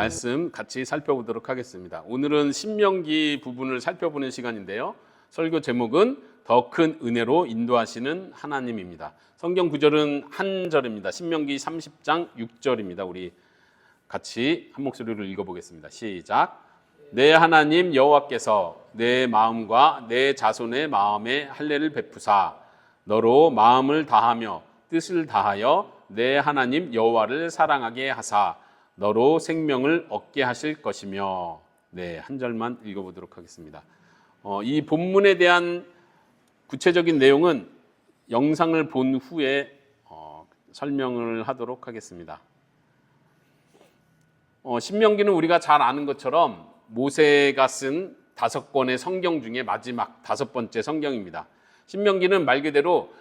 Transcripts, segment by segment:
말씀 같이 살펴보도록 하겠습니다. 오늘은 신명기 부분을 살펴보는 시간인데요. 설교 제목은 더 큰 은혜로 인도하시는 하나님입니다. 성경 구절은 한 절입니다. 신명기 30장 6절입니다. 우리 같이 한 목소리로 읽어보겠습니다. 시작. 내 하나님 여호와께서 내 마음과 내 자손의 마음에 할례를 베푸사 너로 마음을 다하며 뜻을 다하여 내 하나님 여호와를 사랑하게 하사 너로 생명을 얻게 하실 것이며. 네, 한 절만 읽어보도록 하겠습니다. 이 본문에 대한 구체적인 내용은 영상을 본 후에 설명을 하도록 하겠습니다. 신명기는 우리가 잘 아는 것처럼 모세가 쓴 5권의 성경 중에 마지막 5번째 성경입니다. 신명기는 말 그대로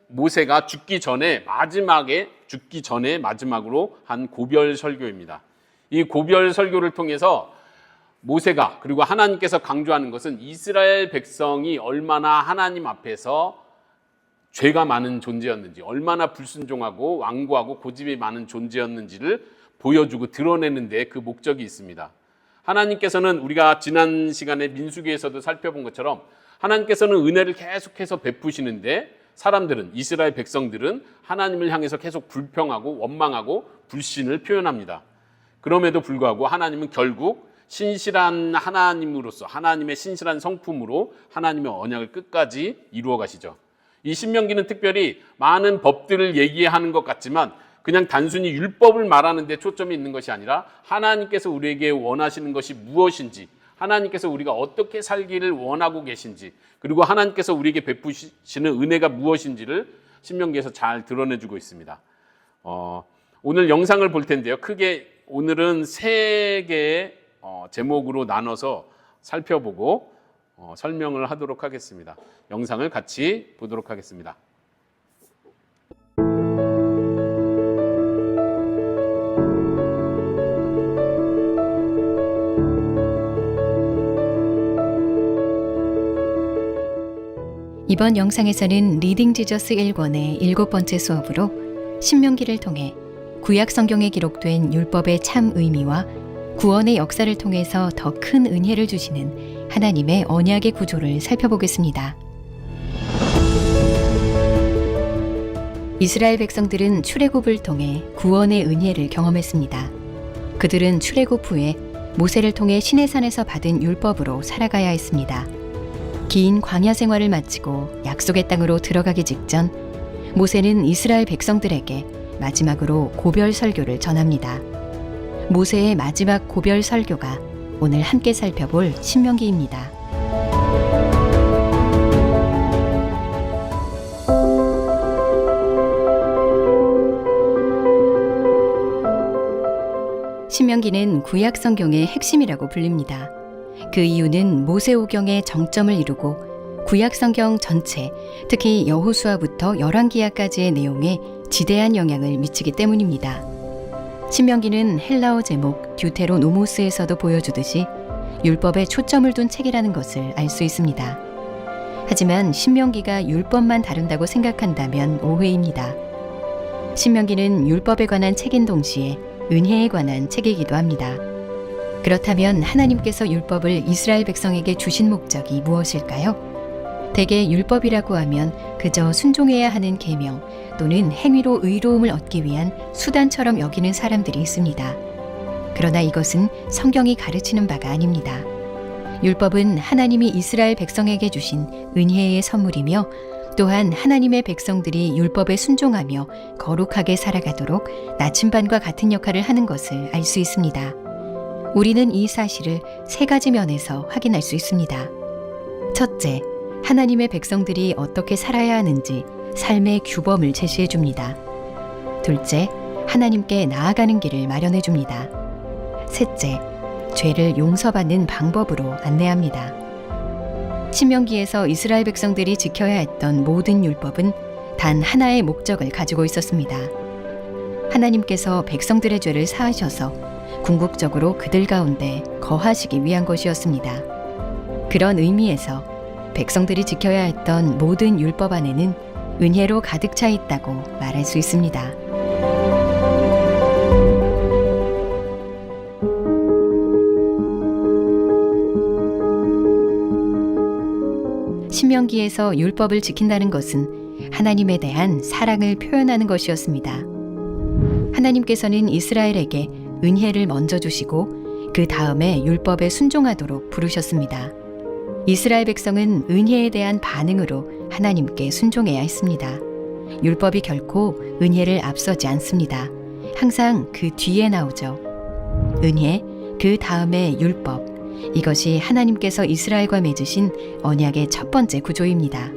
모세가 죽기 전에 마지막으로 한 고별 설교입니다. 이 고별 설교를 통해서 모세가 그리고 하나님께서 강조하는 것은 이스라엘 백성이 얼마나 하나님 앞에서 죄가 많은 존재였는지, 얼마나 불순종하고 완고하고 고집이 많은 존재였는지를 보여주고 드러내는 데 그 목적이 있습니다. 하나님께서는 우리가 지난 시간에 민수기에서도 살펴본 것처럼 하나님께서는 은혜를 계속해서 베푸시는데 사람들은, 이스라엘 백성들은 하나님을 향해서 계속 불평하고 원망하고 불신을 표현합니다. 그럼에도 불구하고 하나님은 결국 신실한 하나님으로서, 하나님의 신실한 성품으로 하나님의 언약을 끝까지 이루어 가시죠. 이 신명기는 특별히 많은 법들을 얘기하는 것 같지만 그냥 단순히 율법을 말하는 데 초점이 있는 것이 아니라 하나님께서 우리에게 원하시는 것이 무엇인지, 하나님께서 우리가 어떻게 살기를 원하고 계신지, 그리고 하나님께서 우리에게 베푸시는 은혜가 무엇인지를 신명기에서 잘 드러내주고 있습니다. 오늘 영상을 볼 텐데요. 크게 오늘은 3개의 제목으로 나눠서 살펴보고 설명을 하도록 하겠습니다. 영상을 같이 보도록 하겠습니다. 이번 영상에서는 리딩 지저스 1권의 7번째 수업으로 신명기를 통해 구약 성경에 기록된 율법의 참 의미와 구원의 역사를 통해서 더 큰 은혜를 주시는 하나님의 언약의 구조를 살펴보겠습니다. 이스라엘 백성들은 출애굽을 통해 구원의 은혜를 경험했습니다. 그들은 출애굽 후에 모세를 통해 시내산에서 받은 율법으로 살아가야 했습니다. 긴 광야 생활을 마치고 약속의 땅으로 들어가기 직전 모세는 이스라엘 백성들에게 마지막으로 고별 설교를 전합니다. 모세의 마지막 고별 설교가 오늘 함께 살펴볼 신명기입니다. 신명기는 구약 성경의 핵심이라고 불립니다. 그 이유는 모세오경의 정점을 이루고 구약 성경 전체, 특히 여호수아부터 열왕기하까지의 내용에 지대한 영향을 미치기 때문입니다. 신명기는 헬라어 제목 듀테로노모스에서도 보여주듯이 율법에 초점을 둔 책이라는 것을 알 수 있습니다. 하지만 신명기가 율법만 다룬다고 생각한다면 오해입니다. 신명기는 율법에 관한 책인 동시에 은혜에 관한 책이기도 합니다. 그렇다면 하나님께서 율법을 이스라엘 백성에게 주신 목적이 무엇일까요? 대개 율법이라고 하면 그저 순종해야 하는 계명 또는 행위로 의로움을 얻기 위한 수단처럼 여기는 사람들이 있습니다. 그러나 이것은 성경이 가르치는 바가 아닙니다. 율법은 하나님이 이스라엘 백성에게 주신 은혜의 선물이며 또한 하나님의 백성들이 율법에 순종하며 거룩하게 살아가도록 나침반과 같은 역할을 하는 것을 알 수 있습니다. 우리는 이 사실을 3가지 면에서 확인할 수 있습니다. 첫째, 하나님의 백성들이 어떻게 살아야 하는지 삶의 규범을 제시해 줍니다. 둘째, 하나님께 나아가는 길을 마련해 줍니다. 셋째, 죄를 용서받는 방법으로 안내합니다. 신명기에서 이스라엘 백성들이 지켜야 했던 모든 율법은 단 하나의 목적을 가지고 있었습니다. 하나님께서 백성들의 죄를 사하셔서 궁극적으로 그들 가운데 거하시기 위한 것이었습니다. 그런 의미에서 백성들이 지켜야 했던 모든 율법 안에는 은혜로 가득 차 있다고 말할 수 있습니다. 신명기에서 율법을 지킨다는 것은 하나님에 대한 사랑을 표현하는 것이었습니다. 하나님께서는 이스라엘에게 은혜를 먼저 주시고 그 다음에 율법에 순종하도록 부르셨습니다. 이스라엘 백성은 은혜에 대한 반응으로 하나님께 순종해야 했습니다. 율법이 결코 은혜를 앞서지 않습니다. 항상 그 뒤에 나오죠. 은혜, 그 다음에 율법. 이것이 하나님께서 이스라엘과 맺으신 언약의 첫 번째 구조입니다.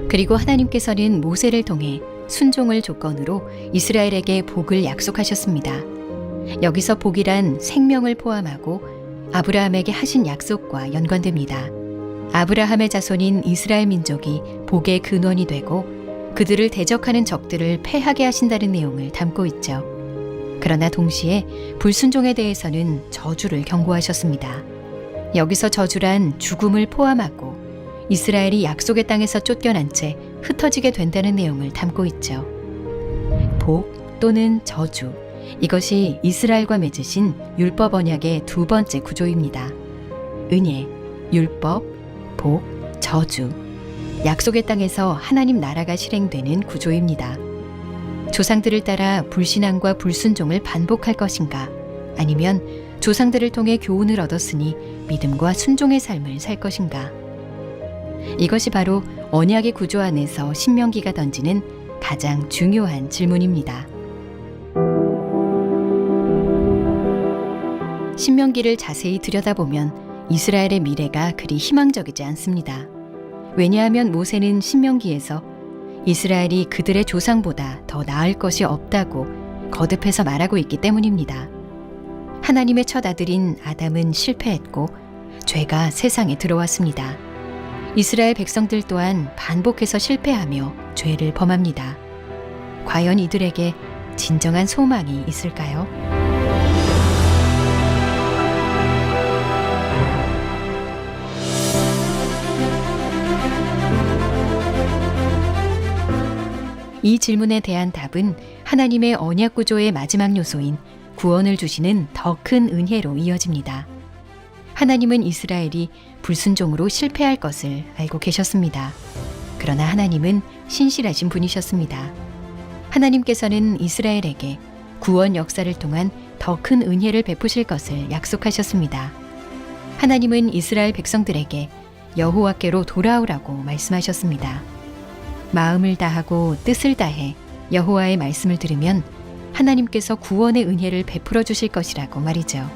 그리고 하나님께서는 모세를 통해 순종을 조건으로 이스라엘에게 복을 약속하셨습니다. 여기서 복이란 생명을 포함하고 아브라함에게 하신 약속과 연관됩니다. 아브라함의 자손인 이스라엘 민족이 복의 근원이 되고 그들을 대적하는 적들을 패하게 하신다는 내용을 담고 있죠. 그러나 동시에 불순종에 대해서는 저주를 경고하셨습니다. 여기서 저주란 죽음을 포함하고 이스라엘이 약속의 땅에서 쫓겨난 채 흩어지게 된다는 내용을 담고 있죠. 복 또는 저주, 이것이 이스라엘과 맺으신 율법 언약의 두 번째 구조입니다. 은혜, 율법, 복, 저주. 약속의 땅에서 하나님 나라가 실행되는 구조입니다. 조상들을 따라 불신앙과 불순종을 반복할 것인가? 아니면 조상들을 통해 교훈을 얻었으니 믿음과 순종의 삶을 살 것인가? 이것이 바로 언약의 구조 안에서 신명기가 던지는 가장 중요한 질문입니다. 신명기를 자세히 들여다보면 이스라엘의 미래가 그리 희망적이지 않습니다. 왜냐하면 모세는 신명기에서 이스라엘이 그들의 조상보다 더 나을 것이 없다고 거듭해서 말하고 있기 때문입니다. 하나님의 첫 아들인 아담은 실패했고 죄가 세상에 들어왔습니다. 이스라엘 백성들 또한 반복해서 실패하며 죄를 범합니다. 과연 이들에게 진정한 소망이 있을까요? 이 질문에 대한 답은 하나님의 언약 구조의 마지막 요소인 구원을 주시는 더 큰 은혜로 이어집니다. 하나님은 이스라엘이 불순종으로 실패할 것을 알고 계셨습니다. 그러나 하나님은 신실하신 분이셨습니다. 하나님께서는 이스라엘에게 구원 역사를 통한 더 큰 은혜를 베푸실 것을 약속하셨습니다. 하나님은 이스라엘 백성들에게 여호와께로 돌아오라고 말씀하셨습니다. 마음을 다하고 뜻을 다해 여호와의 말씀을 들으면 하나님께서 구원의 은혜를 베풀어 주실 것이라고 말이죠.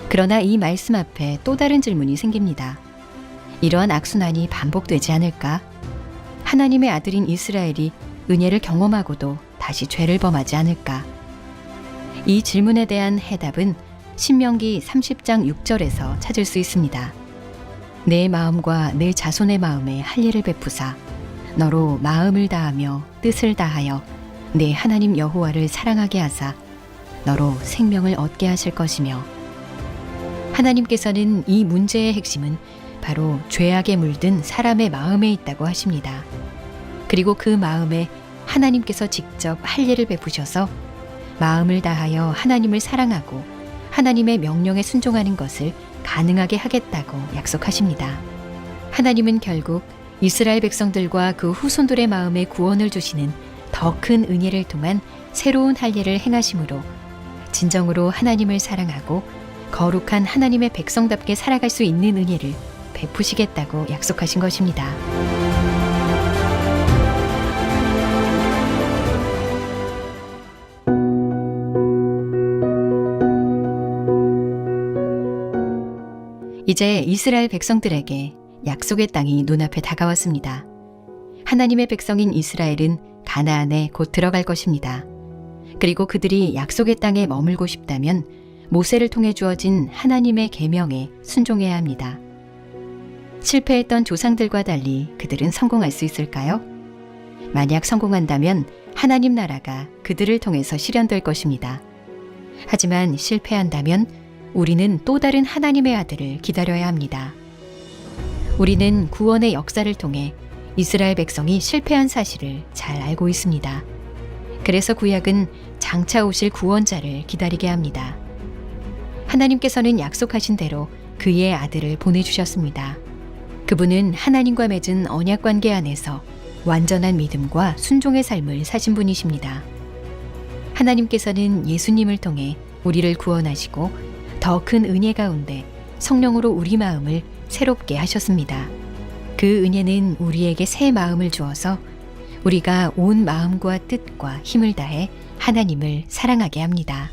그러나 이 말씀 앞에 또 다른 질문이 생깁니다. 이러한 악순환이 반복되지 않을까? 하나님의 아들인 이스라엘이 은혜를 경험하고도 다시 죄를 범하지 않을까? 이 질문에 대한 해답은 신명기 30장 6절에서 찾을 수 있습니다. 내 마음과 내 자손의 마음에 할례를 베푸사 너로 마음을 다하며 뜻을 다하여 내 하나님 여호와를 사랑하게 하사 너로 생명을 얻게 하실 것이며, 하나님께서는 이 문제의 핵심은 바로 죄악에 물든 사람의 마음에 있다고 하십니다. 그리고 그 마음에 하나님께서 직접 할례를 베푸셔서 마음을 다하여 하나님을 사랑하고 하나님의 명령에 순종하는 것을 가능하게 하겠다고 약속하십니다. 하나님은 결국 이스라엘 백성들과 그 후손들의 마음에 구원을 주시는 더 큰 은혜를 통한 새로운 할례를 행하심으로 진정으로 하나님을 사랑하고 거룩한 하나님의 백성답게 살아갈 수 있는 은혜를 베푸시겠다고 약속하신 것입니다. 이제 이스라엘 백성들에게 약속의 땅이 눈앞에 다가왔습니다. 하나님의 백성인 이스라엘은 가나안에 곧 들어갈 것입니다. 그리고 그들이 약속의 땅에 머물고 싶다면 모세를 통해 주어진 하나님의 계명에 순종해야 합니다. 실패했던 조상들과 달리 그들은 성공할 수 있을까요? 만약 성공한다면 하나님 나라가 그들을 통해서 실현될 것입니다. 하지만 실패한다면 우리는 또 다른 하나님의 아들을 기다려야 합니다. 우리는 구원의 역사를 통해 이스라엘 백성이 실패한 사실을 잘 알고 있습니다. 그래서 구약은 장차 오실 구원자를 기다리게 합니다. 하나님께서는 약속하신 대로 그의 아들을 보내주셨습니다. 그분은 하나님과 맺은 언약 관계 안에서 완전한 믿음과 순종의 삶을 사신 분이십니다. 하나님께서는 예수님을 통해 우리를 구원하시고 더 큰 은혜 가운데 성령으로 우리 마음을 새롭게 하셨습니다. 그 은혜는 우리에게 새 마음을 주어서 우리가 온 마음과 뜻과 힘을 다해 하나님을 사랑하게 합니다.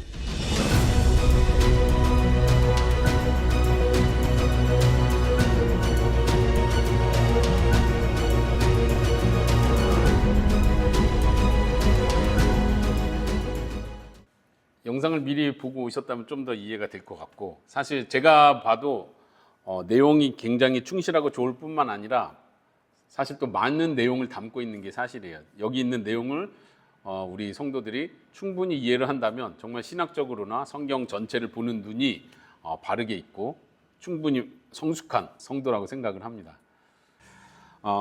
영상을 미리 보고 오셨다면 좀 더 이해가 될 것 같고, 사실 제가 봐도 내용이 굉장히 충실하고 좋을 뿐만 아니라 사실 또 많은 내용을 담고 있는 게 사실이에요. 여기 있는 내용을 우리 성도들이 충분히 이해를 한다면 정말 신학적으로나 성경 전체를 보는 눈이 바르게 있고 충분히 성숙한 성도라고 생각을 합니다.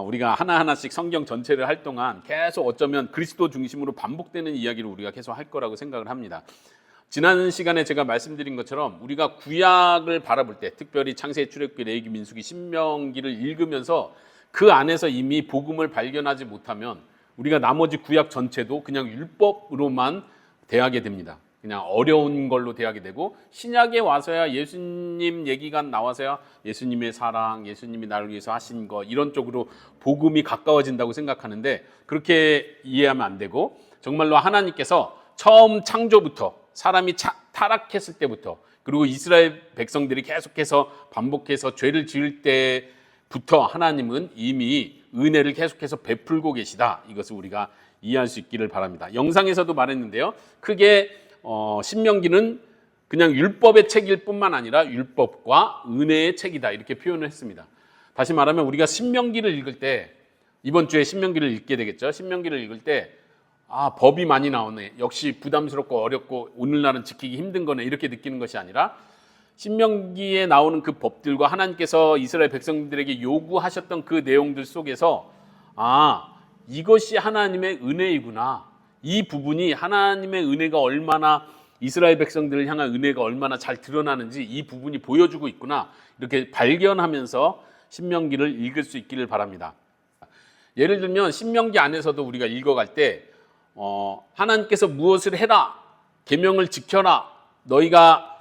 우리가 하나하나씩 성경 전체를 할 동안 계속 어쩌면 그리스도 중심으로 반복되는 이야기를 우리가 계속 할 거라고 생각을 합니다. 지난 시간에 제가 말씀드린 것처럼 우리가 구약을 바라볼 때, 특별히 창세기, 출애굽기, 레위기, 민수기, 신명기를 읽으면서 그 안에서 이미 복음을 발견하지 못하면 우리가 나머지 구약 전체도 그냥 율법으로만 대하게 됩니다. 그냥 어려운 걸로 대하게 되고, 신약에 와서야 예수님 얘기가 나와서야 예수님의 사랑, 예수님이 나를 위해서 하신 거, 이런 쪽으로 복음이 가까워진다고 생각하는데, 그렇게 이해하면 안 되고, 정말로 하나님께서 처음 창조부터, 사람이 타락했을 때부터, 그리고 이스라엘 백성들이 계속해서 반복해서 죄를 지을 때부터 하나님은 이미 은혜를 계속해서 베풀고 계시다. 이것을 우리가 이해할 수 있기를 바랍니다. 영상에서도 말했는데요, 크게 신명기는 그냥 율법의 책일 뿐만 아니라 율법과 은혜의 책이다, 이렇게 표현을 했습니다. 다시 말하면 우리가 신명기를 읽을 때, 이번 주에 신명기를 읽게 되겠죠. 신명기를 읽을 때 법이 많이 나오네, 역시 부담스럽고 어렵고 오늘날은 지키기 힘든 거네, 이렇게 느끼는 것이 아니라 신명기에 나오는 그 법들과 하나님께서 이스라엘 백성들에게 요구하셨던 그 내용들 속에서 이것이 하나님의 은혜이구나, 이 부분이 하나님의 은혜가 얼마나, 이스라엘 백성들을 향한 은혜가 얼마나 잘 드러나는지 이 부분이 보여주고 있구나, 이렇게 발견하면서 신명기를 읽을 수 있기를 바랍니다. 예를 들면 신명기 안에서도 우리가 읽어갈 때 하나님께서 무엇을 해라, 계명을 지켜라, 너희가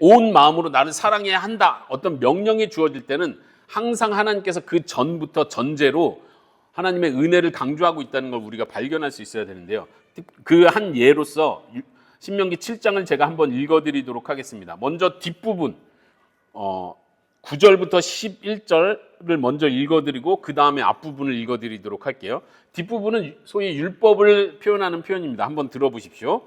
온 마음으로 나를 사랑해야 한다, 어떤 명령이 주어질 때는 항상 하나님께서 그 전부터 전제로 하나님의 은혜를 강조하고 있다는 걸 우리가 발견할 수 있어야 되는데요, 그 한 예로서 신명기 7장을 제가 한번 읽어드리도록 하겠습니다. 먼저 뒷부분 9절부터 11절을 먼저 읽어드리고 그 다음에 앞부분을 읽어드리도록 할게요. 뒷부분은 소위 율법을 표현하는 표현입니다. 한번 들어보십시오.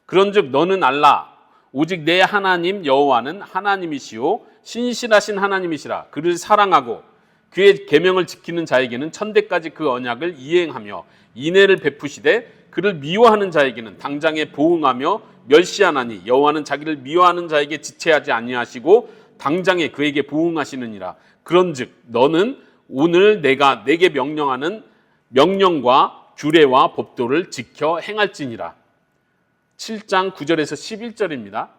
그런즉 너는 알라, 오직 내 하나님 여호와는 하나님이시오 신실하신 하나님이시라. 그를 사랑하고 그의 계명을 지키는 자에게는 천대까지 그 언약을 이행하며 인애를 베푸시되, 그를 미워하는 자에게는 당장에 보응하며 멸시하나니 여호와는 자기를 미워하는 자에게 지체하지 아니하시고 당장에 그에게 보응하시느니라. 그런즉 너는 오늘 내가 내게 명령하는 명령과 규례와 법도를 지켜 행할지니라. 7장 9절에서 11절입니다.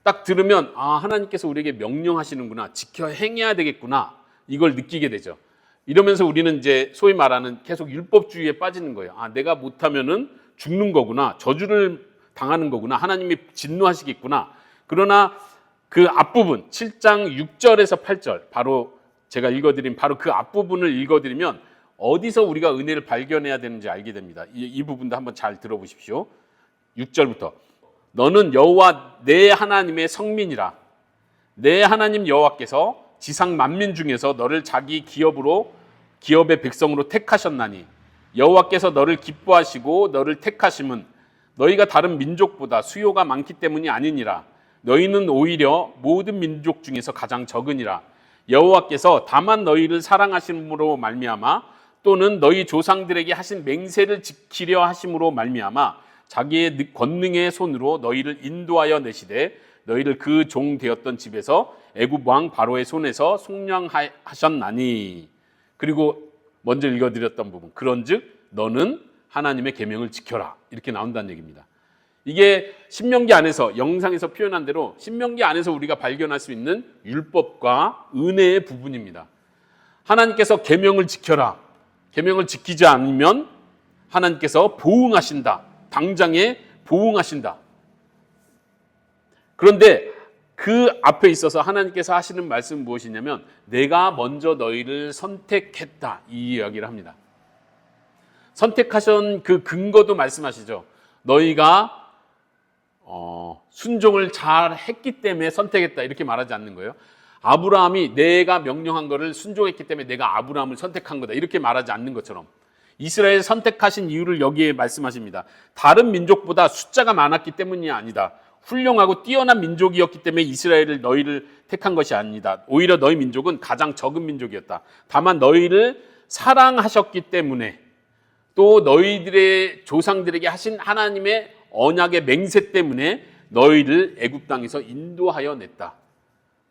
딱 들으면 하나님께서 우리에게 명령하시는구나, 지켜 행해야 되겠구나, 이걸 느끼게 되죠. 이러면서 우리는 이제 소위 말하는 계속 율법주의에 빠지는 거예요. 내가 못하면은 죽는 거구나, 저주를 당하는 거구나, 하나님이 진노하시겠구나. 그러나 그 앞부분 7장 6절에서 8절, 바로 제가 읽어드린 바로 그 앞부분을 읽어드리면 어디서 우리가 은혜를 발견해야 되는지 알게 됩니다. 이 부분도 한번 잘 들어보십시오. 6절부터 너는 여호와 내 하나님의 성민이라. 내 하나님 여호와께서 지상 만민 중에서 너를 자기 기업의 백성으로 택하셨나니 여호와께서 너를 기뻐하시고 너를 택하심은 너희가 다른 민족보다 수요가 많기 때문이 아니니라. 너희는 오히려 모든 민족 중에서 가장 적으니라. 여호와께서 다만 너희를 사랑하심으로 말미암아 또는 너희 조상들에게 하신 맹세를 지키려 하심으로 말미암아 자기의 권능의 손으로 너희를 인도하여 내시되 너희를 그 종 되었던 집에서 애굽 왕 바로의 손에서 속량하셨나니. 그리고 먼저 읽어드렸던 부분, 그런즉 너는 하나님의 계명을 지켜라, 이렇게 나온다는 얘기입니다. 이게 신명기 안에서, 영상에서 표현한 대로 신명기 안에서 우리가 발견할 수 있는 율법과 은혜의 부분입니다. 하나님께서 계명을 지켜라. 계명을 지키지 않으면 하나님께서 보응하신다. 당장에 보응하신다. 그런데 그 앞에 있어서 하나님께서 하시는 말씀은 무엇이냐면 내가 먼저 너희를 선택했다. 이 이야기를 합니다. 선택하신 그 근거도 말씀하시죠. 너희가 순종을 잘 했기 때문에 선택했다. 이렇게 말하지 않는 거예요. 아브라함이 내가 명령한 것을 순종했기 때문에 내가 아브라함을 선택한 거다. 이렇게 말하지 않는 것처럼 이스라엘 선택하신 이유를 여기에 말씀하십니다. 다른 민족보다 숫자가 많았기 때문이 아니다. 훌륭하고 뛰어난 민족이었기 때문에 이스라엘을 너희를 택한 것이 아니다. 오히려 너희 민족은 가장 적은 민족이었다. 다만 너희를 사랑하셨기 때문에 또 너희들의 조상들에게 하신 하나님의 언약의 맹세 때문에 너희를 애굽 땅에서 인도하여 냈다.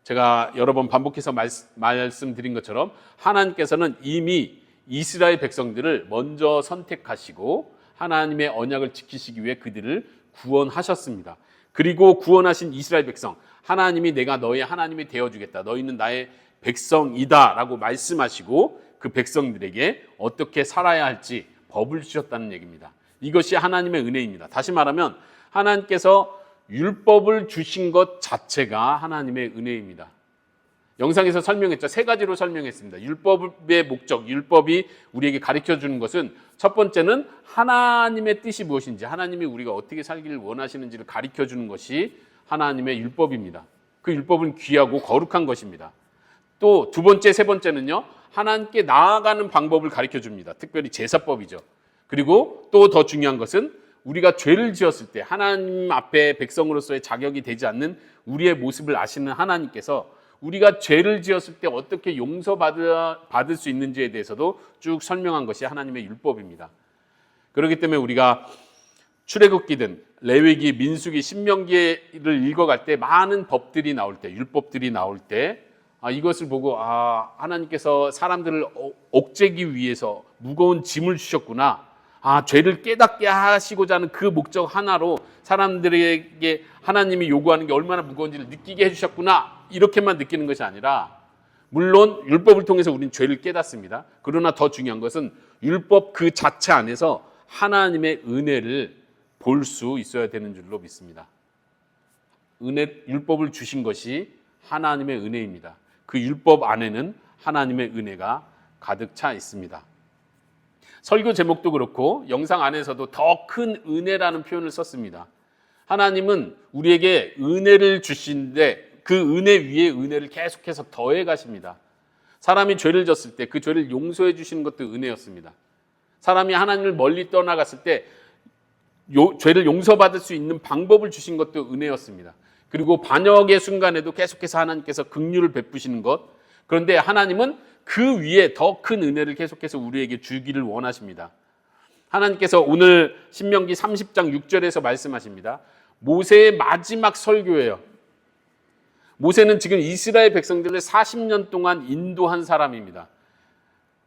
제가 여러 번 반복해서 말씀드린 것처럼 하나님께서는 이미 이스라엘 백성들을 먼저 선택하시고 하나님의 언약을 지키시기 위해 그들을 구원하셨습니다. 그리고 구원하신 이스라엘 백성, 하나님이 내가 너의 하나님이 되어주겠다. 너희는 나의 백성이다 라고 말씀하시고 그 백성들에게 어떻게 살아야 할지 법을 주셨다는 얘기입니다. 이것이 하나님의 은혜입니다. 다시 말하면 하나님께서 율법을 주신 것 자체가 하나님의 은혜입니다. 영상에서 설명했죠. 세 가지로 설명했습니다. 율법의 목적, 율법이 우리에게 가르쳐주는 것은 첫 번째는 하나님의 뜻이 무엇인지, 하나님이 우리가 어떻게 살기를 원하시는지를 가르쳐주는 것이 하나님의 율법입니다. 그 율법은 귀하고 거룩한 것입니다. 또 두 번째, 세 번째는요, 하나님께 나아가는 방법을 가르쳐줍니다. 특별히 제사법이죠. 그리고 또 더 중요한 것은 우리가 죄를 지었을 때 하나님 앞에 백성으로서의 자격이 되지 않는 우리의 모습을 아시는 하나님께서 우리가 죄를 지었을 때 어떻게 용서받을 수 있는지에 대해서도 쭉 설명한 것이 하나님의 율법입니다. 그렇기 때문에 우리가 출애굽기든 레위기, 민수기, 신명기를 읽어갈 때 많은 법들이 나올 때, 율법들이 나올 때 이것을 보고 하나님께서 사람들을 옥죄기 위해서 무거운 짐을 주셨구나. 죄를 깨닫게 하시고자 하는 그 목적 하나로 사람들에게 하나님이 요구하는 게 얼마나 무거운지를 느끼게 해주셨구나. 이렇게만 느끼는 것이 아니라 물론 율법을 통해서 우리는 죄를 깨닫습니다. 그러나 더 중요한 것은 율법 그 자체 안에서 하나님의 은혜를 볼 수 있어야 되는 줄로 믿습니다. 율법을 주신 것이 하나님의 은혜입니다. 그 율법 안에는 하나님의 은혜가 가득 차 있습니다. 설교 제목도 그렇고 영상 안에서도 더 큰 은혜라는 표현을 썼습니다. 하나님은 우리에게 은혜를 주시는데 그 은혜 위에 은혜를 계속해서 더해 가십니다. 사람이 죄를 졌을 때 그 죄를 용서해 주시는 것도 은혜였습니다. 사람이 하나님을 멀리 떠나갔을 때 죄를 용서받을 수 있는 방법을 주신 것도 은혜였습니다. 그리고 반역의 순간에도 계속해서 하나님께서 긍휼을 베푸시는 것. 그런데 하나님은 그 위에 더 큰 은혜를 계속해서 우리에게 주기를 원하십니다. 하나님께서 오늘 신명기 30장 6절에서 말씀하십니다. 모세의 마지막 설교예요. 모세는 지금 이스라엘 백성들을 40년 동안 인도한 사람입니다.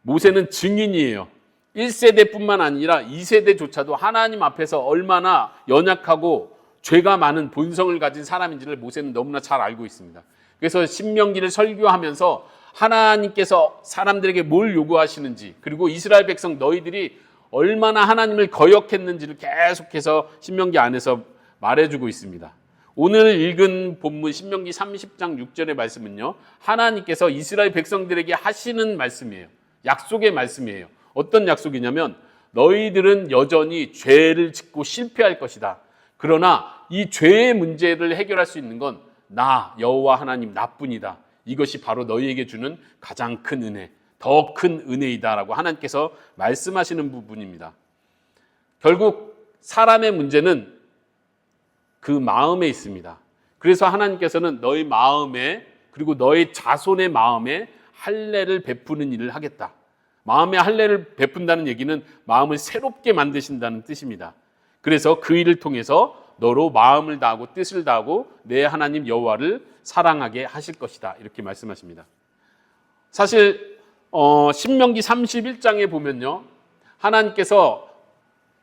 모세는 증인이에요. 1세대뿐만 아니라 2세대조차도 하나님 앞에서 얼마나 연약하고 죄가 많은 본성을 가진 사람인지를 모세는 너무나 잘 알고 있습니다. 그래서 신명기를 설교하면서 하나님께서 사람들에게 뭘 요구하시는지, 그리고 이스라엘 백성 너희들이 얼마나 하나님을 거역했는지를 계속해서 신명기 안에서 말해주고 있습니다. 오늘 읽은 본문 신명기 30장 6절의 말씀은요, 하나님께서 이스라엘 백성들에게 하시는 말씀이에요. 약속의 말씀이에요. 어떤 약속이냐면 너희들은 여전히 죄를 짓고 실패할 것이다. 그러나 이 죄의 문제를 해결할 수 있는 건 나 여호와 하나님 나뿐이다. 이것이 바로 너희에게 주는 가장 큰 은혜, 더 큰 은혜이다라고 하나님께서 말씀하시는 부분입니다. 결국 사람의 문제는 그 마음에 있습니다. 그래서 하나님께서는 너희 마음에, 그리고 너희 자손의 마음에 할례를 베푸는 일을 하겠다. 마음에 할례를 베푼다는 얘기는 마음을 새롭게 만드신다는 뜻입니다. 그래서 그 일을 통해서 너로 마음을 다하고 뜻을 다하고 내 하나님 여호와를 사랑하게 하실 것이다. 이렇게 말씀하십니다. 사실 신명기 31장에 보면요, 하나님께서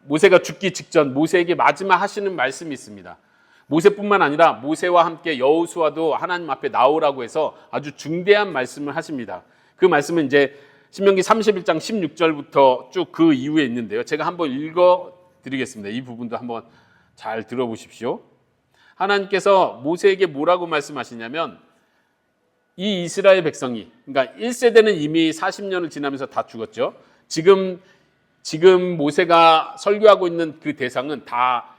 모세가 죽기 직전 모세에게 마지막 하시는 말씀이 있습니다. 모세뿐만 아니라 모세와 함께 여호수아도 하나님 앞에 나오라고 해서 아주 중대한 말씀을 하십니다. 그 말씀은 이제 신명기 31장 16절부터 쭉 그 이후에 있는데요. 제가 한번 읽어 드리겠습니다. 이 부분도 한번 잘 들어보십시오. 하나님께서 모세에게 뭐라고 말씀하시냐면 이 이스라엘 백성이, 그러니까 1세대는 이미 40년을 지나면서 다 죽었죠. 지금 모세가 설교하고 있는 그 대상은 다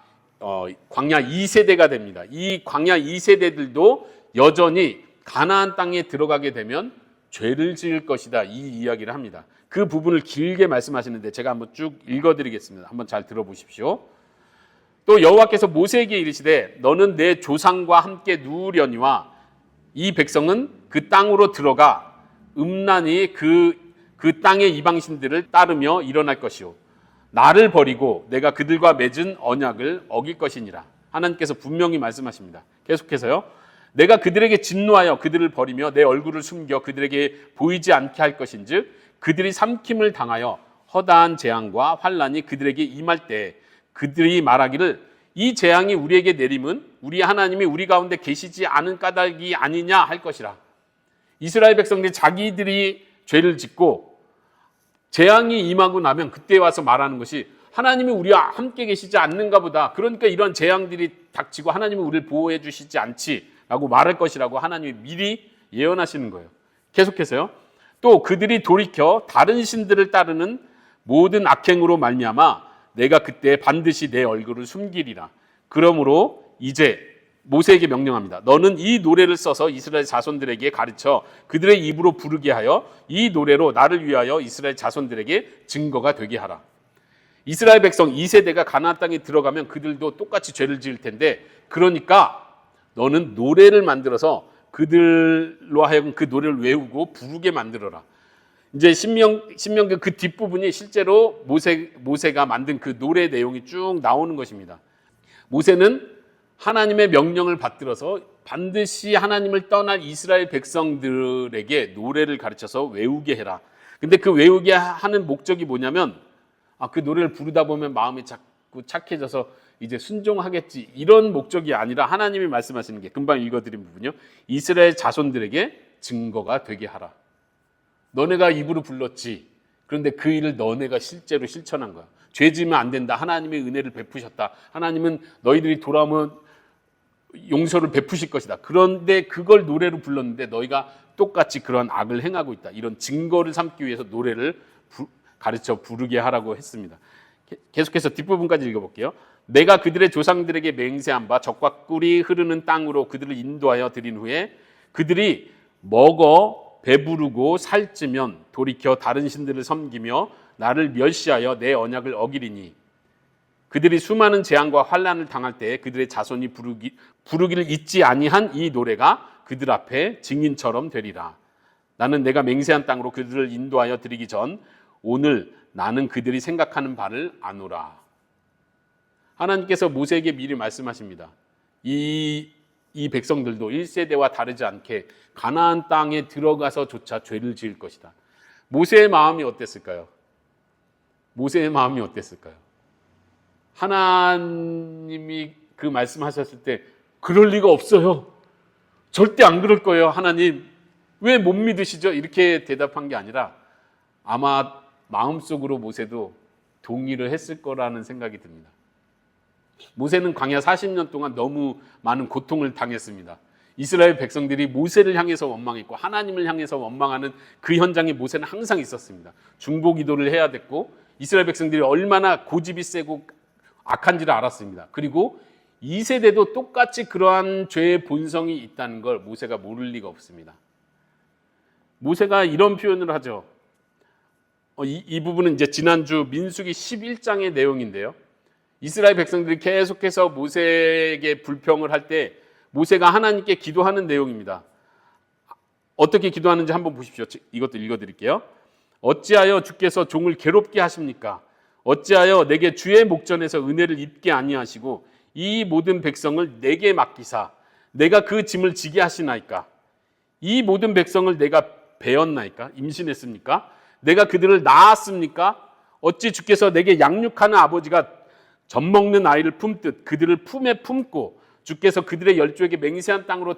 광야 2세대가 됩니다. 이 광야 2세대들도 여전히 가나안 땅에 들어가게 되면 죄를 지을 것이다, 이 이야기를 합니다. 그 부분을 길게 말씀하시는데 제가 한번 쭉 읽어드리겠습니다. 한번 잘 들어보십시오. 또 여호와께서 모세에게 이르시되 너는 내 조상과 함께 누우려니와 이 백성은 그 땅으로 들어가 음란히 그 땅의 이방신들을 따르며 일어날 것이요 나를 버리고 내가 그들과 맺은 언약을 어길 것이니라. 하나님께서 분명히 말씀하십니다. 계속해서요. 내가 그들에게 진노하여 그들을 버리며 내 얼굴을 숨겨 그들에게 보이지 않게 할 것인즉 그들이 삼킴을 당하여 허다한 재앙과 환난이 그들에게 임할 때 그들이 말하기를 이 재앙이 우리에게 내림은 우리 하나님이 우리 가운데 계시지 않은 까닭이 아니냐 할 것이라. 이스라엘 백성들이 자기들이 죄를 짓고 재앙이 임하고 나면 그때 와서 말하는 것이 하나님이 우리와 함께 계시지 않는가 보다. 그러니까 이런 재앙들이 닥치고 하나님이 우리를 보호해 주시지 않지라고 말할 것이라고 하나님이 미리 예언하시는 거예요. 계속해서요. 또 그들이 돌이켜 다른 신들을 따르는 모든 악행으로 말미암아 내가 그때 반드시 내 얼굴을 숨기리라. 그러므로 이제 모세에게 명령합니다. 너는 이 노래를 써서 이스라엘 자손들에게 가르쳐 그들의 입으로 부르게 하여 이 노래로 나를 위하여 이스라엘 자손들에게 증거가 되게 하라. 이스라엘 백성 2세대가 가나안 땅에 들어가면 그들도 똑같이 죄를 지을 텐데 그러니까 너는 노래를 만들어서 그들로 하여금 그 노래를 외우고 부르게 만들어라. 이제 신명기 그 뒷부분이 실제로 모세가 만든 그 노래 내용이 쭉 나오는 것입니다. 모세는 하나님의 명령을 받들어서 반드시 하나님을 떠날 이스라엘 백성들에게 노래를 가르쳐서 외우게 해라. 근데 그 외우게 하는 목적이 뭐냐면 그 노래를 부르다 보면 마음이 자꾸 착해져서 이제 순종하겠지, 이런 목적이 아니라 하나님이 말씀하시는 게 금방 읽어드린 부분이요. 이스라엘 자손들에게 증거가 되게 하라. 너네가 입으로 불렀지. 그런데 그 일을 너네가 실제로 실천한 거야. 죄 지으면 안 된다. 하나님의 은혜를 베푸셨다. 하나님은 너희들이 돌아오면 용서를 베푸실 것이다. 그런데 그걸 노래로 불렀는데 너희가 똑같이 그런 악을 행하고 있다. 이런 증거를 삼기 위해서 노래를 가르쳐 부르게 하라고 했습니다. 계속해서 뒷부분까지 읽어볼게요. 내가 그들의 조상들에게 맹세한 바 적과 꿀이 흐르는 땅으로 그들을 인도하여 드린 후에 그들이 먹어 배부르고 살찌면 돌이켜 다른 신들을 섬기며 나를 멸시하여 내 언약을 어기리니 그들이 수많은 재앙과 환난을 당할 때 그들의 자손이 부르기를 잊지 아니한 이 노래가 그들 앞에 증인처럼 되리라. 나는 내가 맹세한 땅으로 그들을 인도하여 드리기 전 오늘 나는 그들이 생각하는 바를 아노라. 하나님께서 모세에게 미리 말씀하십니다. 이 백성들도 1세대와 다르지 않게 가나안 땅에 들어가서조차 죄를 지을 것이다. 모세의 마음이 어땠을까요? 모세의 마음이 어땠을까요? 하나님이 그 말씀하셨을 때 그럴 리가 없어요. 절대 안 그럴 거예요. 하나님 왜 못 믿으시죠? 이렇게 대답한 게 아니라 아마 마음속으로 모세도 동의를 했을 거라는 생각이 듭니다. 모세는 광야 40년 동안 너무 많은 고통을 당했습니다. 이스라엘 백성들이 모세를 향해서 원망했고 하나님을 향해서 원망하는 그 현장에 모세는 항상 있었습니다. 중보기도를 해야 됐고 이스라엘 백성들이 얼마나 고집이 세고 악한지를 알았습니다. 그리고 2세대도 똑같이 그러한 죄의 본성이 있다는 걸 모세가 모를 리가 없습니다. 모세가 이런 표현을 하죠. 이 부분은 이제 지난주 민수기 11장의 내용인데요. 이스라엘 백성들이 계속해서 모세에게 불평을 할 때 모세가 하나님께 기도하는 내용입니다. 어떻게 기도하는지 한번 보십시오. 이것도 읽어드릴게요. 어찌하여 주께서 종을 괴롭게 하십니까? 어찌하여 내게 주의 목전에서 은혜를 입게 아니하시고 이 모든 백성을 내게 맡기사 내가 그 짐을 지게 하시나이까? 이 모든 백성을 내가 배었나이까? 임신했습니까? 내가 그들을 낳았습니까? 어찌 주께서 내게 양육하는 아버지가 젖먹는 아이를 품듯 그들을 품에 품고 주께서 그들의 열조에게 맹세한 땅으로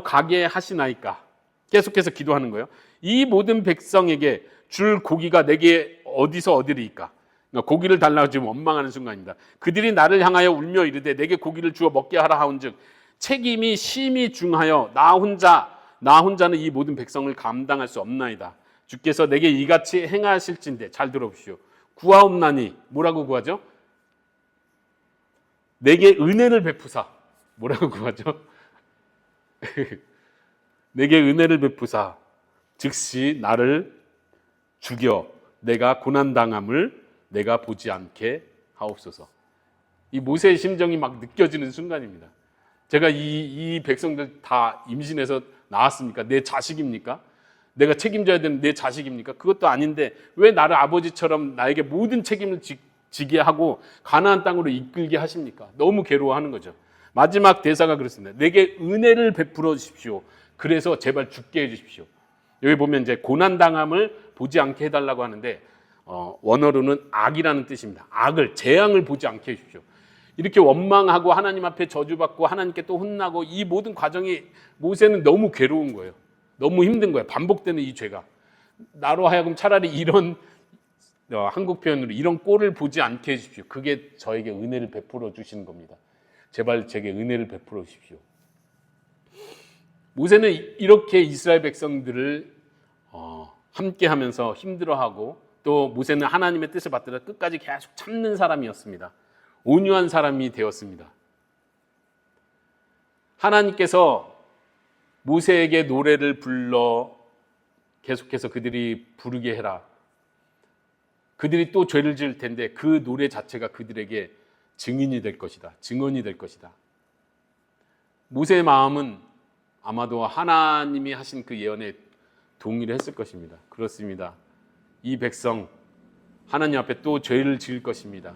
가게 하시나이까? 계속해서 기도하는 거예요. 이 모든 백성에게 줄 고기가 내게 어디서 얻으리이까? 그러니까 고기를 달라고 지금 원망하는 순간입니다. 그들이 나를 향하여 울며 이르되 내게 고기를 주어 먹게 하라 하온즉 책임이 심히 중하여 나 혼자는 이 모든 백성을 감당할 수 없나이다. 주께서 내게 이같이 행하실진대. 잘 들어보시오. 구하옵나니 뭐라고 구하죠? 내게 은혜를 베푸사. 뭐라고 구하죠? 내게 은혜를 베푸사 즉시 나를 죽여 내가 고난당함을 내가 보지 않게 하옵소서. 이 모세의 심정이 막 느껴지는 순간입니다. 제가 이 백성들 다 임신해서 낳았습니까? 내 자식입니까? 내가 책임져야 되는 내 자식입니까? 그것도 아닌데 왜 나를 아버지처럼 나에게 모든 책임을 지게 하고 가나안 땅으로 이끌게 하십니까? 너무 괴로워하는 거죠. 마지막 대사가 그렇습니다. 내게 은혜를 베풀어 주십시오. 그래서 제발 죽게 해주십시오. 여기 보면 이제 고난당함을 보지 않게 해달라고 하는데 원어로는 악이라는 뜻입니다. 악을, 재앙을 보지 않게 해주십시오. 이렇게 원망하고 하나님 앞에 저주받고 하나님께 또 혼나고 이 모든 과정이 모세는 너무 괴로운 거예요. 너무 힘든 거예요. 반복되는 이 죄가. 나로 하여금 차라리 이런 한국 표현으로 이런 꼴을 보지 않게 해주십시오. 그게 저에게 은혜를 베풀어 주시는 겁니다. 제발 제게 은혜를 베풀어 주십시오. 모세는 이렇게 이스라엘 백성들을 함께하면서 힘들어하고 또 모세는 하나님의 뜻을 받들어 끝까지 계속 참는 사람이었습니다. 온유한 사람이 되었습니다. 하나님께서 모세에게 노래를 불러 계속해서 그들이 부르게 해라. 그들이 또 죄를 지을 텐데 그 노래 자체가 그들에게 증인이 될 것이다. 증언이 될 것이다. 모세의 마음은 아마도 하나님이 하신 그 예언에 동의를 했을 것입니다. 그렇습니다. 이 백성 하나님 앞에 또 죄를 지을 것입니다.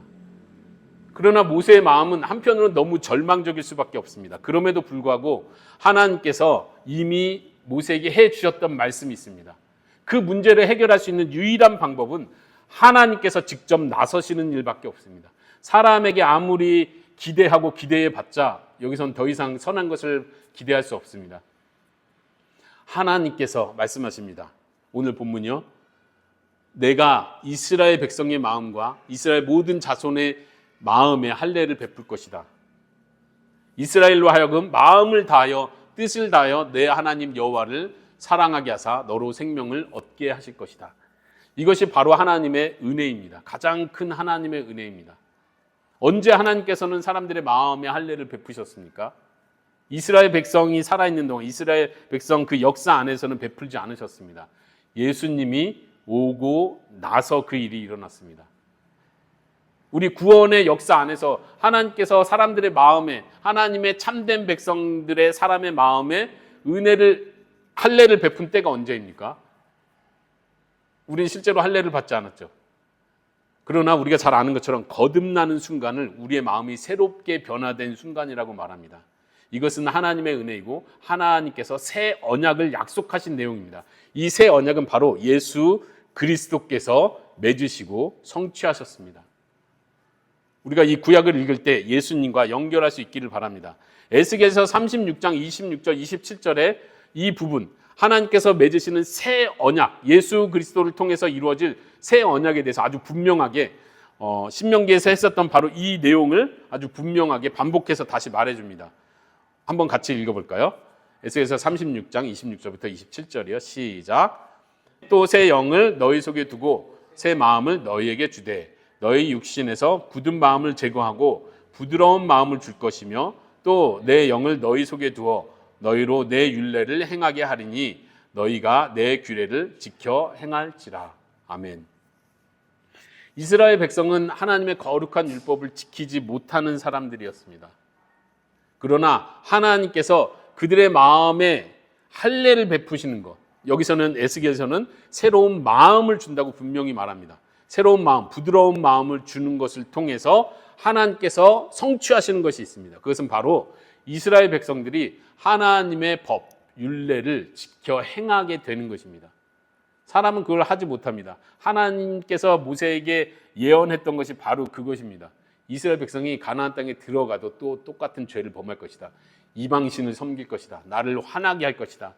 그러나 모세의 마음은 한편으로는 너무 절망적일 수밖에 없습니다. 그럼에도 불구하고 하나님께서 이미 모세에게 해주셨던 말씀이 있습니다. 그 문제를 해결할 수 있는 유일한 방법은 하나님께서 직접 나서시는 일밖에 없습니다. 사람에게 아무리 기대하고 기대해봤자 여기선 더 이상 선한 것을 기대할 수 없습니다. 하나님께서 말씀하십니다. 오늘 본문이요. 내가 이스라엘 백성의 마음과 이스라엘 모든 자손의 마음에 할례를 베풀 것이다. 이스라엘로 하여금 마음을 다하여 뜻을 다하여 내 하나님 여호와를 사랑하게 하사 너로 생명을 얻게 하실 것이다. 이것이 바로 하나님의 은혜입니다. 가장 큰 하나님의 은혜입니다. 언제 하나님께서는 사람들의 마음에 할례를 베푸셨습니까? 이스라엘 백성이 살아있는 동안 이스라엘 백성 그 역사 안에서는 베풀지 않으셨습니다. 예수님이 오고 나서 그 일이 일어났습니다. 우리 구원의 역사 안에서 하나님께서 사람들의 마음에 하나님의 참된 백성들의 사람의 마음에 할례를 베푼 때가 언제입니까? 우리는 실제로 할례를 받지 않았죠. 그러나 우리가 잘 아는 것처럼 거듭나는 순간을 우리의 마음이 새롭게 변화된 순간이라고 말합니다. 이것은 하나님의 은혜이고 하나님께서 새 언약을 약속하신 내용입니다. 이 새 언약은 바로 예수 그리스도께서 맺으시고 성취하셨습니다. 우리가 이 구약을 읽을 때 예수님과 연결할 수 있기를 바랍니다. 에스겔서 36장 26절 27절에 이 부분 하나님께서 맺으시는 새 언약, 예수 그리스도를 통해서 이루어질 새 언약에 대해서 아주 분명하게 신명기에서 했었던 바로 이 내용을 아주 분명하게 반복해서 다시 말해줍니다. 한번 같이 읽어볼까요? 에스겔서 36장 26절부터 27절이요. 시작. 또 새 영을 너희 속에 두고 새 마음을 너희에게 주되 너희 육신에서 굳은 마음을 제거하고 부드러운 마음을 줄 것이며 또 내 영을 너희 속에 두어 너희로 내 율례를 행하게 하리니 너희가 내 규례를 지켜 행할지라. 아멘. 이스라엘 백성은 하나님의 거룩한 율법을 지키지 못하는 사람들이었습니다. 그러나 하나님께서 그들의 마음에 할례를 베푸시는 것, 여기서는 에스겔에서는 새로운 마음을 준다고 분명히 말합니다. 새로운 마음, 부드러운 마음을 주는 것을 통해서 하나님께서 성취하시는 것이 있습니다. 그것은 바로 이스라엘 백성들이 하나님의 법, 율례를 지켜 행하게 되는 것입니다. 사람은 그걸 하지 못합니다. 하나님께서 모세에게 예언했던 것이 바로 그것입니다. 이스라엘 백성이 가나안 땅에 들어가도 또 똑같은 죄를 범할 것이다. 이방신을 섬길 것이다. 나를 화나게 할 것이다.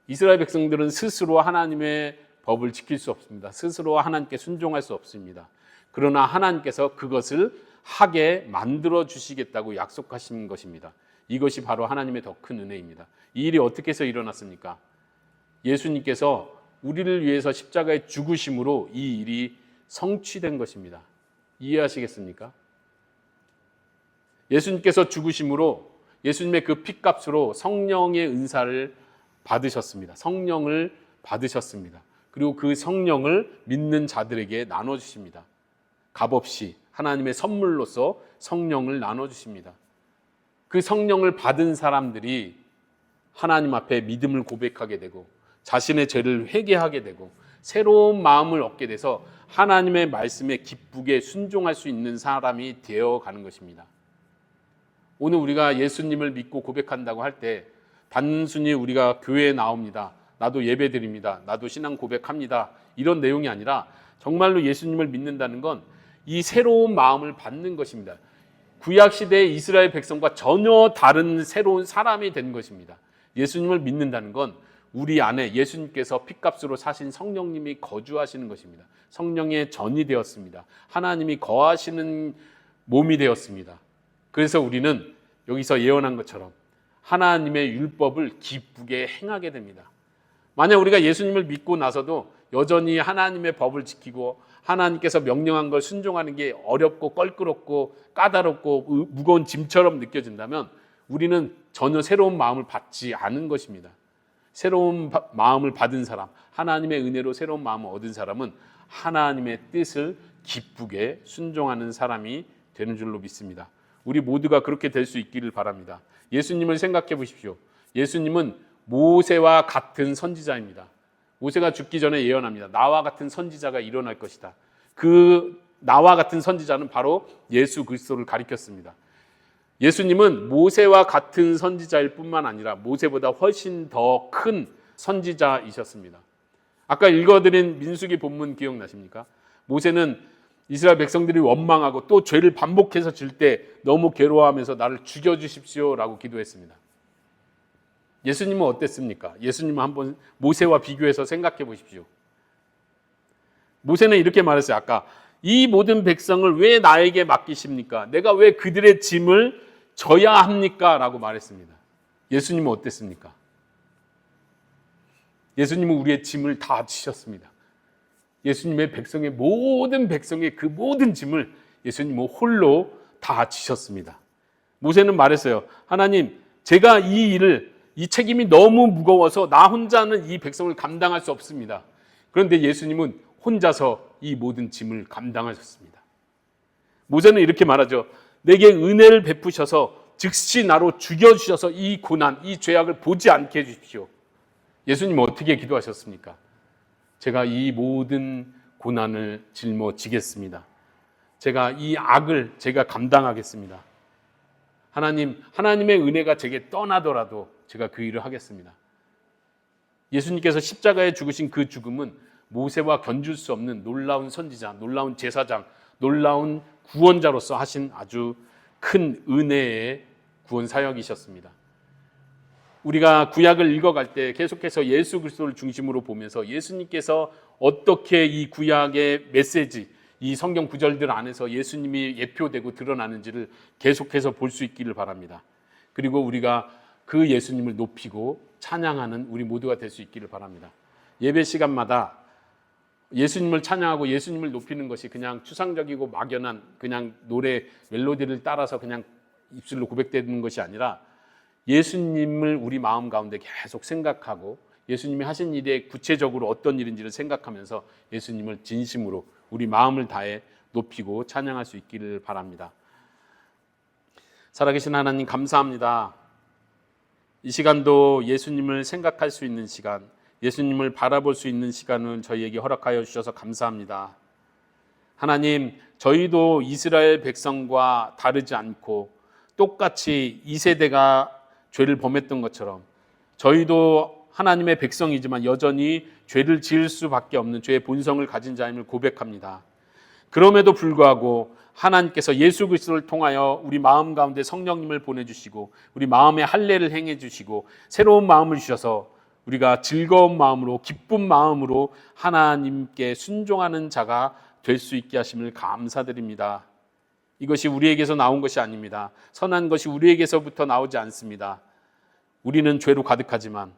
이스라엘 백성들은 스스로 하나님의 법을 지킬 수 없습니다. 스스로 하나님께 순종할 수 없습니다. 그러나 하나님께서 그것을 하게 만들어 주시겠다고 약속하신 것입니다. 이것이 바로 하나님의 더 큰 은혜입니다. 이 일이 어떻게 해서 일어났습니까? 예수님께서 우리를 위해서 십자가에 죽으심으로 이 일이 성취된 것입니다. 이해하시겠습니까? 예수님께서 죽으심으로 예수님의 그 피값으로 성령의 은사를 받으셨습니다. 성령을 받으셨습니다. 그리고 그 성령을 믿는 자들에게 나눠주십니다. 값없이 하나님의 선물로서 성령을 나눠주십니다. 그 성령을 받은 사람들이 하나님 앞에 믿음을 고백하게 되고 자신의 죄를 회개하게 되고 새로운 마음을 얻게 돼서 하나님의 말씀에 기쁘게 순종할 수 있는 사람이 되어가는 것입니다. 오늘 우리가 예수님을 믿고 고백한다고 할 때 단순히 우리가 교회에 나옵니다. 나도 예배 드립니다. 나도 신앙 고백합니다. 이런 내용이 아니라 정말로 예수님을 믿는다는 건 이 새로운 마음을 받는 것입니다. 구약시대의 이스라엘 백성과 전혀 다른 새로운 사람이 된 것입니다. 예수님을 믿는다는 건 우리 안에 예수님께서 피값으로 사신 성령님이 거주하시는 것입니다. 성령의 전이 되었습니다. 하나님이 거하시는 몸이 되었습니다. 그래서 우리는 여기서 예언한 것처럼 하나님의 율법을 기쁘게 행하게 됩니다. 만약 우리가 예수님을 믿고 나서도 여전히 하나님의 법을 지키고 하나님께서 명령한 걸 순종하는 게 어렵고 껄끄럽고 까다롭고 무거운 짐처럼 느껴진다면 우리는 전혀 새로운 마음을 받지 않은 것입니다. 새로운 마음을 받은 사람, 하나님의 은혜로 새로운 마음을 얻은 사람은 하나님의 뜻을 기쁘게 순종하는 사람이 되는 줄로 믿습니다. 우리 모두가 그렇게 될 수 있기를 바랍니다. 예수님을 생각해 보십시오. 예수님은 모세와 같은 선지자입니다. 모세가 죽기 전에 예언합니다. 나와 같은 선지자가 일어날 것이다. 그 나와 같은 선지자는 바로 예수 그리스도를 가리켰습니다. 예수님은 모세와 같은 선지자일 뿐만 아니라 모세보다 훨씬 더 큰 선지자이셨습니다. 아까 읽어드린 민수기 본문 기억나십니까? 모세는 이스라엘 백성들이 원망하고 또 죄를 반복해서 질 때 너무 괴로워하면서 나를 죽여주십시오라고 기도했습니다. 예수님은 어땠습니까? 예수님은 한번 모세와 비교해서 생각해 보십시오. 모세는 이렇게 말했어요. 아까 이 모든 백성을 왜 나에게 맡기십니까? 내가 왜 그들의 짐을 져야 합니까? 라고 말했습니다. 예수님은 어땠습니까? 예수님은 우리의 짐을 다 지셨습니다. 예수님의 모든 백성의 그 모든 짐을 예수님은 홀로 다 지셨습니다. 모세는 말했어요. 하나님, 제가 이 책임이 너무 무거워서 나 혼자는 이 백성을 감당할 수 없습니다. 그런데 예수님은 혼자서 이 모든 짐을 감당하셨습니다. 모세는 이렇게 말하죠. 내게 은혜를 베푸셔서 즉시 나로 죽여주셔서 이 고난, 이 죄악을 보지 않게 해주십시오. 예수님은 어떻게 기도하셨습니까? 제가 이 모든 고난을 짊어지겠습니다. 제가 이 악을 제가 감당하겠습니다. 하나님의 은혜가 제게 떠나더라도 제가 그 일을 하겠습니다. 예수님께서 십자가에 죽으신 그 죽음은 모세와 견줄 수 없는 놀라운 선지자, 놀라운 제사장, 놀라운 구원자로서 하신 아주 큰 은혜의 구원 사역이셨습니다. 우리가 구약을 읽어갈 때 계속해서 예수 그리스도를 중심으로 보면서 예수님께서 어떻게 이 구약의 메시지, 이 성경 구절들 안에서 예수님이 예표되고 드러나는지를 계속해서 볼 수 있기를 바랍니다. 그리고 우리가 그 예수님을 높이고 찬양하는 우리 모두가 될 수 있기를 바랍니다. 예배 시간마다 예수님을 찬양하고 예수님을 높이는 것이 그냥 추상적이고 막연한 그냥 노래 멜로디를 따라서 그냥 입술로 고백되는 것이 아니라 예수님을 우리 마음 가운데 계속 생각하고 예수님이 하신 일에 구체적으로 어떤 일인지를 생각하면서 예수님을 진심으로 우리 마음을 다해 높이고 찬양할 수 있기를 바랍니다. 살아계신 하나님 감사합니다. 이 시간도 예수님을 생각할 수 있는 시간, 예수님을 바라볼 수 있는 시간을 저희에게 허락하여 주셔서 감사합니다. 하나님, 저희도 이스라엘 백성과 다르지 않고 똑같이 이 세대가 죄를 범했던 것처럼 저희도 하나님의 백성이지만 여전히 죄를 지을 수밖에 없는 죄의 본성을 가진 자임을 고백합니다. 그럼에도 불구하고 하나님께서 예수 그리스도를 통하여 우리 마음 가운데 성령님을 보내주시고 우리 마음에 할례를 행해 주시고 새로운 마음을 주셔서 우리가 즐거운 마음으로 기쁜 마음으로 하나님께 순종하는 자가 될 수 있게 하심을 감사드립니다. 이것이 우리에게서 나온 것이 아닙니다. 선한 것이 우리에게서부터 나오지 않습니다. 우리는 죄로 가득하지만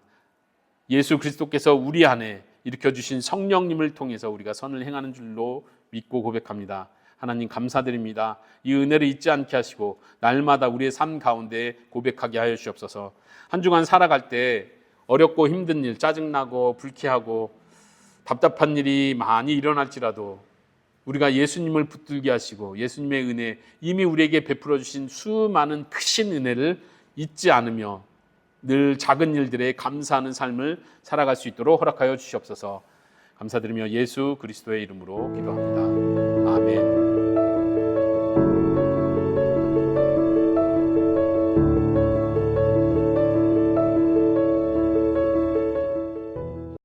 예수 그리스도께서 우리 안에 일으켜주신 성령님을 통해서 우리가 선을 행하는 줄로 믿고 고백합니다. 하나님 감사드립니다. 이 은혜를 잊지 않게 하시고 날마다 우리의 삶 가운데 고백하게 하여 주옵소서. 한 주간 살아갈 때 어렵고 힘든 일, 짜증나고 불쾌하고 답답한 일이 많이 일어날지라도 우리가 예수님을 붙들게 하시고 예수님의 은혜, 이미 우리에게 베풀어 주신 수많은 크신 은혜를 잊지 않으며 늘 작은 일들에 감사하는 삶을 살아갈 수 있도록 허락하여 주시옵소서. 감사드리며 예수 그리스도의 이름으로 기도합니다. 아멘.